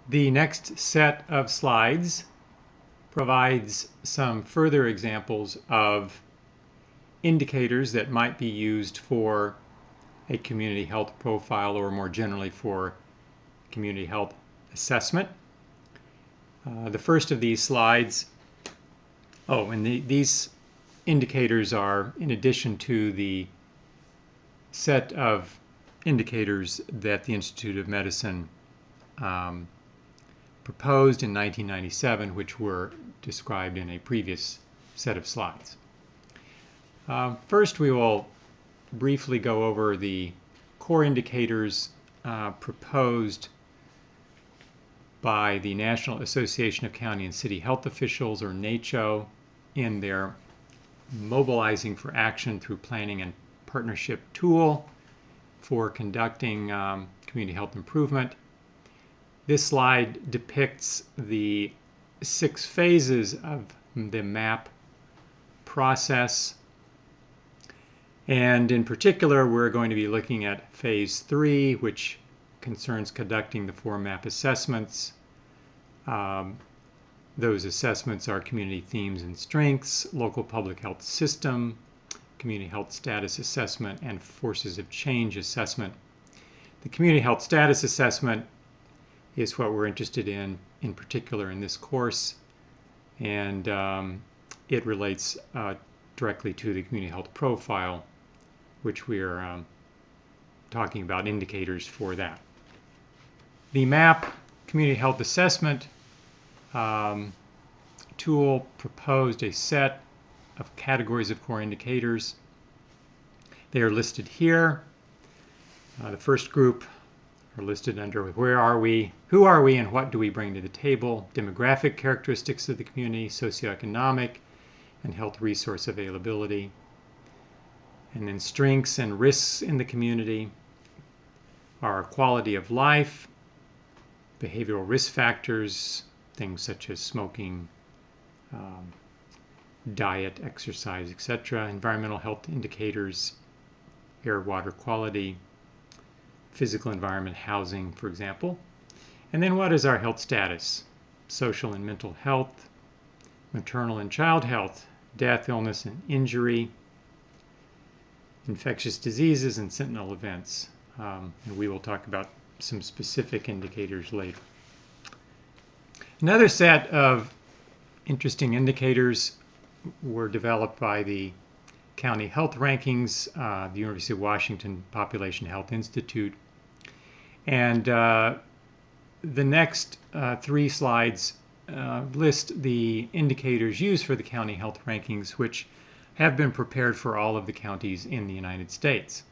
The next set of slides provides some further examples of indicators that might be used for a community health profile or more generally for community health assessment. The first of these slides, these indicators are in addition to the set of indicators that the Institute of Medicine proposed in 1997, which were described in a previous set of slides. First, we will briefly go over the core indicators proposed by the National Association of County and City Health Officials, or NAACHO, in their Mobilizing for Action Through Planning and Partnership tool for conducting community health improvement. This slide depicts the 6 phases of the MAPP process. And in particular, we're going to be looking at phase 3, which concerns conducting the 4 MAPP assessments. Those assessments are community themes and strengths, local public health system, community health status assessment, and forces of change assessment. The community health status assessment is what we're interested in particular in this course, and it relates directly to the community health profile, which we are talking about indicators for that. The MAPP Community Health Assessment tool proposed a set of categories of core indicators. They are listed here. The first group are listed under where are we, who are we, and what do we bring to the table, demographic characteristics of the community, socioeconomic and health resource availability, and then strengths and risks in the community, our quality of life, behavioral risk factors, things such as smoking, diet, exercise, etc., environmental health indicators, air, water quality, physical environment, housing, for example. And then what is our health status? Social and mental health, maternal and child health, death, illness, and injury, infectious diseases, and sentinel events. And we will talk about some specific indicators later. Another set of interesting indicators were developed by the County Health Rankings, the University of Washington Population Health Institute. And the next 3 slides list the indicators used for the county health rankings, which have been prepared for all of the counties in the United States.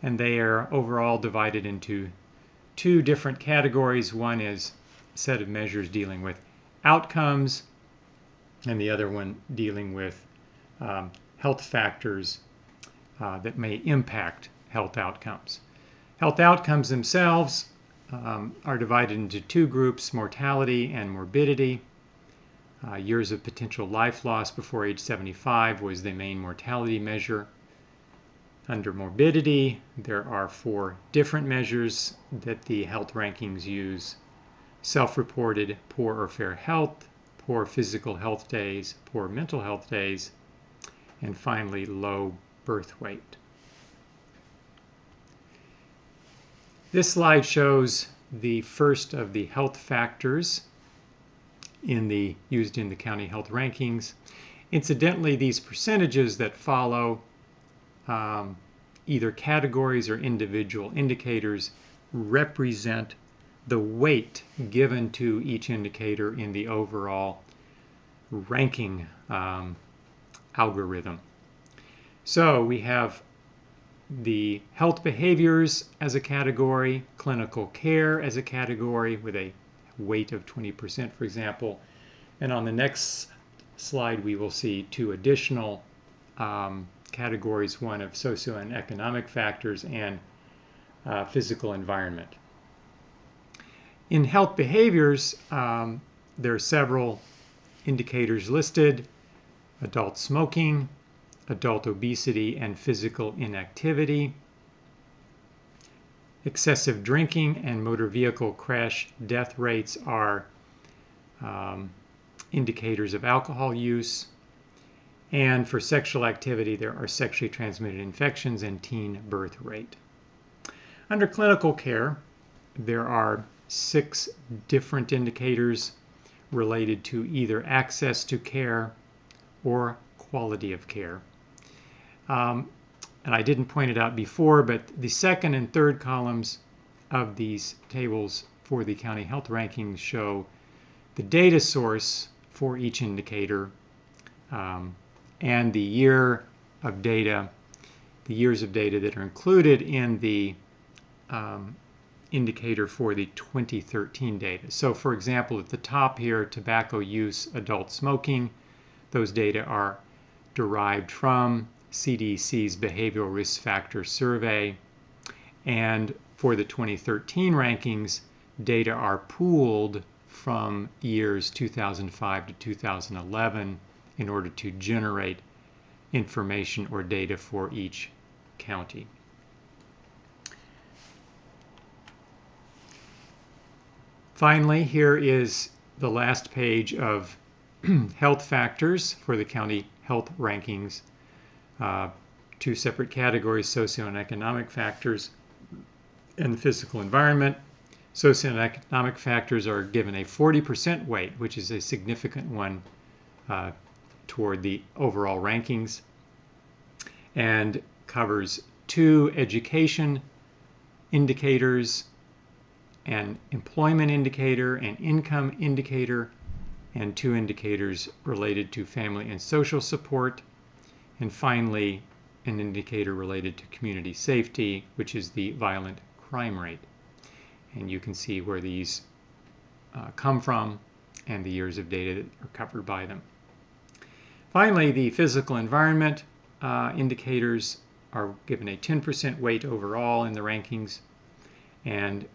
And they are overall divided into 2 different categories. One is a set of measures dealing with outcomes, and the other one dealing with health factors that may impact health outcomes. Health outcomes themselves are divided into 2 groups, mortality and morbidity. Years of potential life loss before age 75 was the main mortality measure. Under morbidity, there are 4 different measures that the health rankings use: self-reported poor or fair health, poor physical health days, poor mental health days, and finally low birth weight. This slide shows the first of the health factors used in the county health rankings. Incidentally, these percentages that follow either categories or individual indicators represent the weight given to each indicator in the overall ranking algorithm. So we have the health behaviors as a category, clinical care as a category with a weight of 20%, for example. And on the next slide, we will see 2 additional categories, one of socio and economic factors and physical environment. In health behaviors, there are several indicators listed: adult smoking, adult obesity, and physical inactivity. Excessive drinking and motor vehicle crash death rates are indicators of alcohol use. And for sexual activity, there are sexually transmitted infections and teen birth rate. Under clinical care, there are 6 different indicators related to either access to care or quality of care. And I didn't point it out before, but the second and third columns of these tables for the county health rankings show the data source for each indicator and the years of data that are included in the indicator for the 2013 data. So for example, at the top here, tobacco use, adult smoking, those data are derived from CDC's Behavioral Risk Factor Survey. And for the 2013 rankings, data are pooled from years 2005 to 2011 in order to generate information or data for each county. Finally, here is the last page of health factors for the county health rankings. 2 separate categories, socioeconomic factors and physical environment. Socioeconomic factors are given a 40% weight, which is a significant one toward the overall rankings, and covers 2 education indicators, an employment indicator, an income indicator, and 2 indicators related to family and social support, and finally an indicator related to community safety, which is the violent crime rate. And you can see where these come from and the years of data that are covered by them. Finally, the physical environment indicators are given a 10% weight overall in the rankings and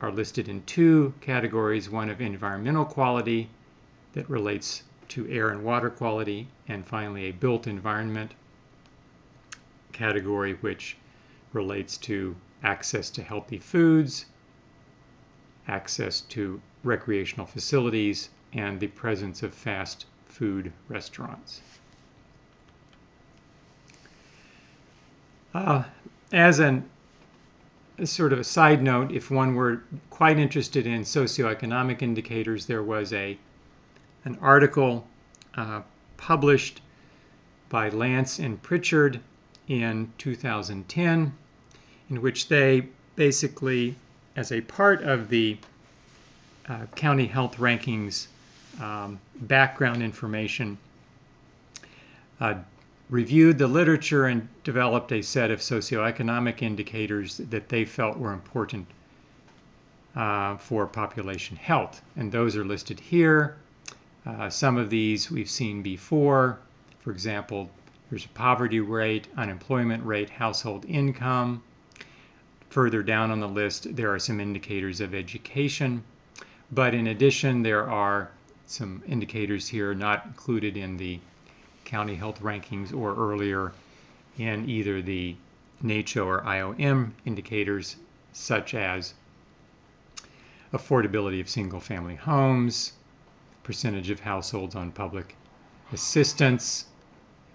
are listed in 2 categories, one of environmental quality that relates to air and water quality, and finally a built environment category which relates to access to healthy foods, access to recreational facilities, and the presence of fast food restaurants. As a sort of a side note, if one were quite interested in socioeconomic indicators, there was an article published by Lance and Pritchard in 2010 in which they basically, as a part of the county health rankings background information, reviewed the literature and developed a set of socioeconomic indicators that they felt were important for population health. And those are listed here. Some of these we've seen before. For example, there's a poverty rate, unemployment rate, household income. Further down on the list, there are some indicators of education. But in addition, there are some indicators here not included in the county health rankings or earlier in either the NAACHO or IOM indicators, such as affordability of single-family homes, percentage of households on public assistance,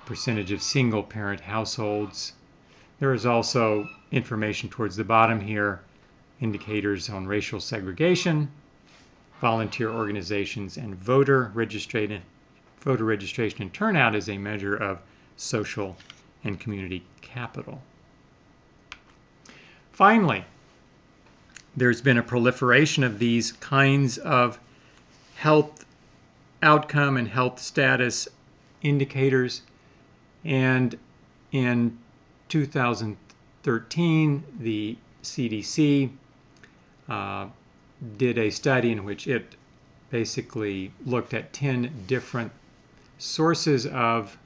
percentage of single-parent households. There is also information towards the bottom here, indicators on racial segregation, volunteer organizations, and voter registration and turnout as a measure of social and community capital. Finally, there's been a proliferation of these kinds of health outcome and health status indicators, and in 2013 the CDC did a study in which it basically looked at 10 different sources of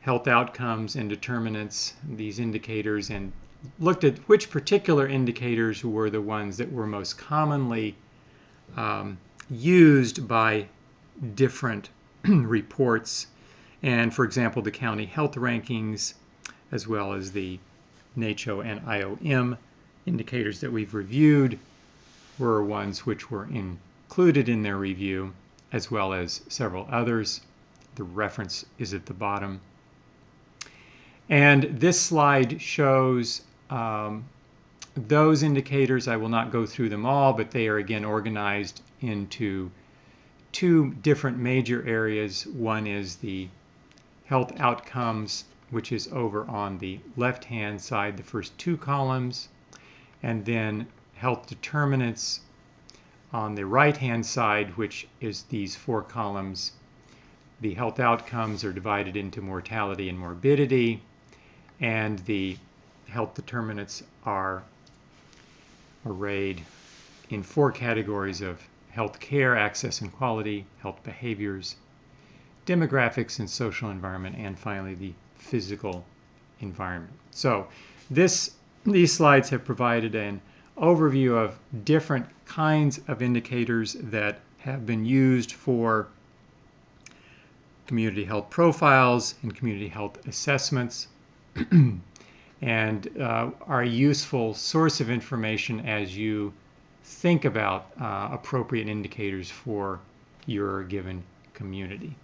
health outcomes and determinants, these indicators, and looked at which particular indicators were the ones that were most commonly used by different reports. And for example, the county health rankings, as well as the NAACHO and IOM indicators that we've reviewed were ones which were included in their review, as well as several others. The reference is at the bottom. And this slide shows those indicators. I will not go through them all, but they are again organized into two different major areas. One is the health outcomes, which is over on the left-hand side, the first two columns, and then health determinants on the right-hand side, which is these four columns. The health outcomes are divided into mortality and morbidity, and the health determinants are arrayed in four categories of health care, access and quality, health behaviors, demographics and social environment, and finally the physical environment. So these slides have provided an overview of different kinds of indicators that have been used for community health profiles and community health assessments and are a useful source of information as you think about appropriate indicators for your given community.